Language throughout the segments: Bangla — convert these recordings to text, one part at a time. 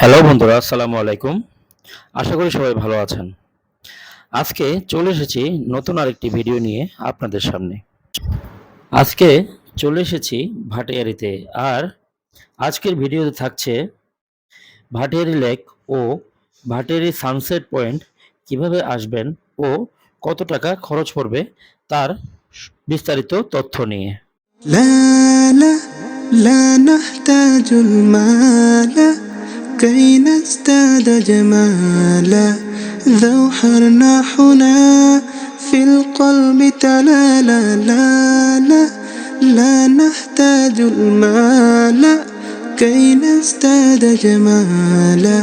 হ্যালো বন্ধুরা, আসসালামু আলাইকুম। আশা করি সবাই ভালো আছেন। আজকে চলে এসেছি নতুন আরেকটি ভিডিও নিয়ে আপনাদের সামনে। আজকে চলে এসেছি ভাটিয়ারিতে। আর আজকের ভিডিওতে থাকছে ভাটিয়ারি লেক ও ভাটিয়ারি সানসেট পয়েন্ট কিভাবে আসবেন ও কত টাকা খরচ পড়বে তার বিস্তারিত তথ্য নিয়ে। لا لا لا نحتاج المال كي نزداد جمالا ذو حرناحنا في القلب تلالا لا لا لا نحتاج المال كي نزداد جمالا।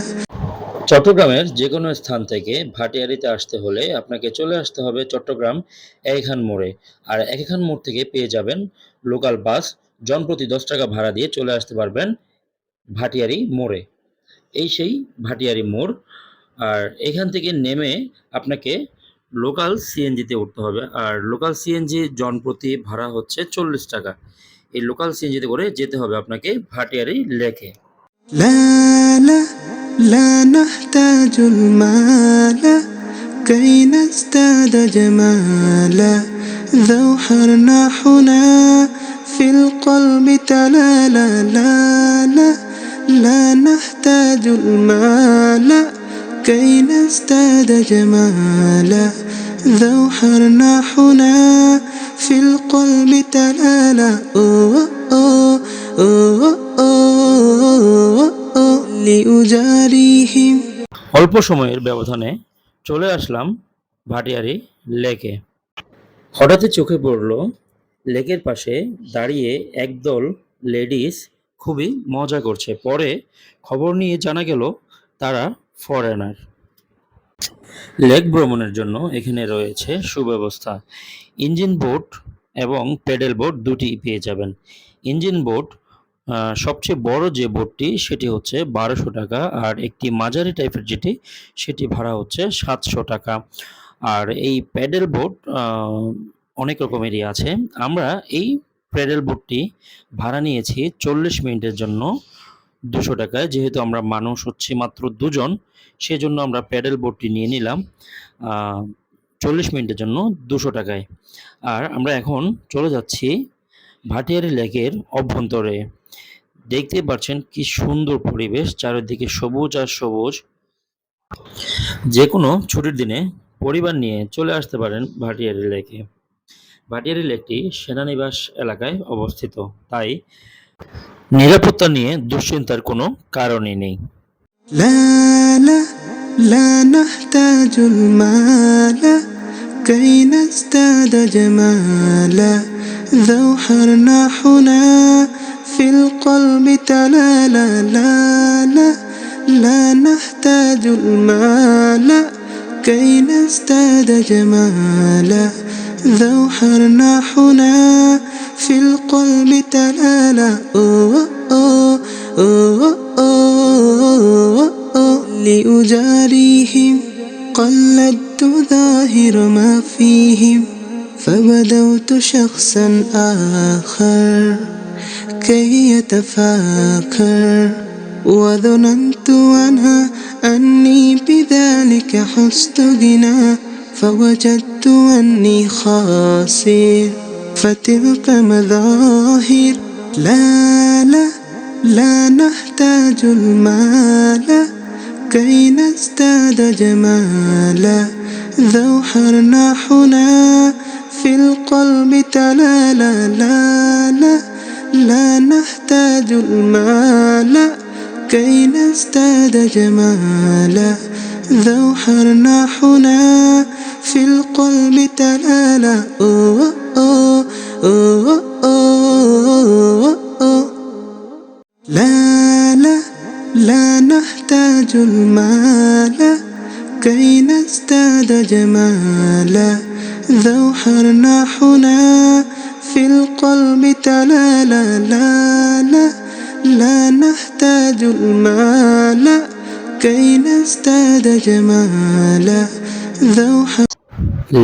চট্টগ্রামের যে কোনো স্থান থেকে ভাটিয়ারিতে আসতে হলে আপনাকে চলে আসতে হবে চট্টগ্রাম এখান মোড়ে। আর এখান মোড় থেকে পেয়ে যাবেন লোকাল বাস। জনপ্রতি 10 টাকা ভাড়া দিয়ে চলে আসতে পারবেন ভাটিয়ারি মোড়ে। এই সেই ভাটিয়ারি মোড়। আর এখান থেকে নেমে আপনাকে লোকাল সিএনজিতে উঠতে হবে। আর লোকাল সিএনজি জনপ্রতি ভাড়া হচ্ছে 40 টাকা। এই লোকাল সিএনজিতে করে যেতে হবে আপনাকে ভাটিয়ারি লেকে। لا لا لا نحتاج المال كي نزداد جمالا ذو حرناحنا في القلب تلالا لا لا لا نحتاج المال كي نزداد جمالا ذو حرناحنا في القلب تلالا لأجاريهم। অল্প সময়ের ব্যবধানে চলে আসলাম ভাটিয়ারি লেকে। হঠাৎই চোখে পড়ল লেকের পাশে দাঁড়িয়ে একদল লেডিস খুবই মজা করছে। পরে খবর নিয়ে জানা গেল তারা ফরেনার। লেক ভ্রমণের জন্য এখানে রয়েছে সুব্যবস্থা। ইঞ্জিন বোট এবং প্যাডেল বোট দুটি পেয়ে যাবেন। ইঞ্জিন বোট সবচেয়ে বড় যে বোটটি সেটি হচ্ছে 1200 টাকা, আর একটি মাঝারি টাইপের যেটি সেটি ভাড়া হচ্ছে 700 টাকা। আর এই প্যাডেল বোট অনেক রকমেরই আছে। আমরা এই প্যাডেল বোটটি ভাড়া নিয়েছি 40 মিনিটের জন্য 200 টাকায়। যেহেতু আমরা মানুষ হচ্ছি মাত্র 2 জন, সেজন্য আমরা প্যাডেল বোটটি নিয়ে নিলাম 40 মিনিটের জন্য 200 টাকায়। আর আমরা এখন চলে যাচ্ছি ভাটিয়ারি লেকের অভ্যন্তরে। দেখতে পাচ্ছেন কি সুন্দর পরিবেশ, চারিদিকে সবুজ আর সবুজ। যে কোনো ছুটির দিনে পরিবার নিয়ে চলে আসতে পারেন ভাটিয়ারি লেকে। ভাটিয়ারি লেকটি সেনানিবাস এলাকায় অবস্থিত, তাই নিরাপত্তা নিয়ে দুশ্চিন্তার কোনো কারণই নেই। لا لا لا نحتاج المال كي نزداد جمالا ذو حرناحنا في القلب تلالا لا لا لا نحتاج المال كي نزداد جمالا ذو حرناحنا في القلب تلالا لأجاريهم قلدت ظاهر ما فيهم فبدوت شخصا آخر كي يتفاخر وظننت أنا أني بذلك حزت غنى فوجدت أني خاسر فتلك مظاهر لا لا لا نحتاج المال كي نزداد جمالا ذو حرناحنا في القلب تلالا لا لا لا نحتاج المال كي نزداد جمالا ذو حرناحنا في القلب تلالا لا لا لا نحتاج المال كي نزداد جمالا ذو حرناحنا في القلب تلالا لا لا لا نحتاج المال كي نزداد جمالا ذو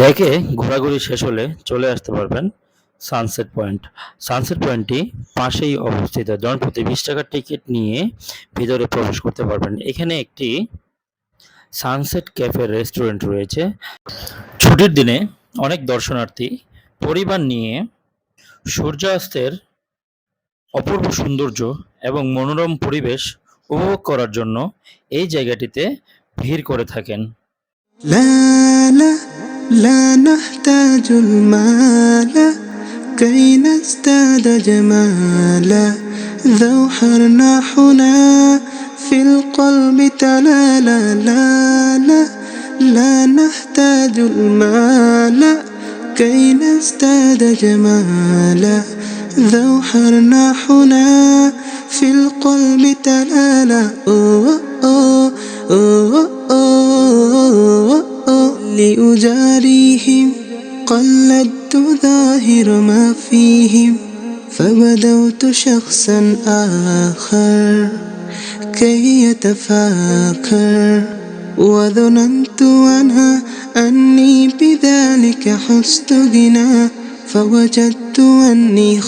লেকে ঘোরাঘুরি শেষ হলে চলে আসতে পারবেন সানসেট পয়েন্ট। সানসেট পয়েন্টটি পাশেই অবস্থিত। জনপ্রতি 20 টাকার টিকিট নিয়ে ভিতরে প্রবেশ করতে পারবেন। এখানে একটি সানসেট ক্যাফে রেস্টুরেন্ট রয়েছে। ছুটির দিনে অনেক দর্শনার্থী পরিবার নিয়ে সূর্যাস্তের অপূর্ব সৌন্দর্য এবং মনোরম পরিবেশ উপভোগ করার জন্য এই জায়গাটিতে ভিড় করে থাকেন। لا لا لا نحتاج المال كي نزداد جمالا ذو حرناحنا في القلب تلالا لا لا لا نحتاج المال كي نزداد جمالا ذو حرناحنا في القلب تلالا لأجاريهم قلدت ظاهر ما فيهم فبدوت شخصا آخر كي يتفاخر وظننت أنا أني بذلك حزت غنى فوجدت أني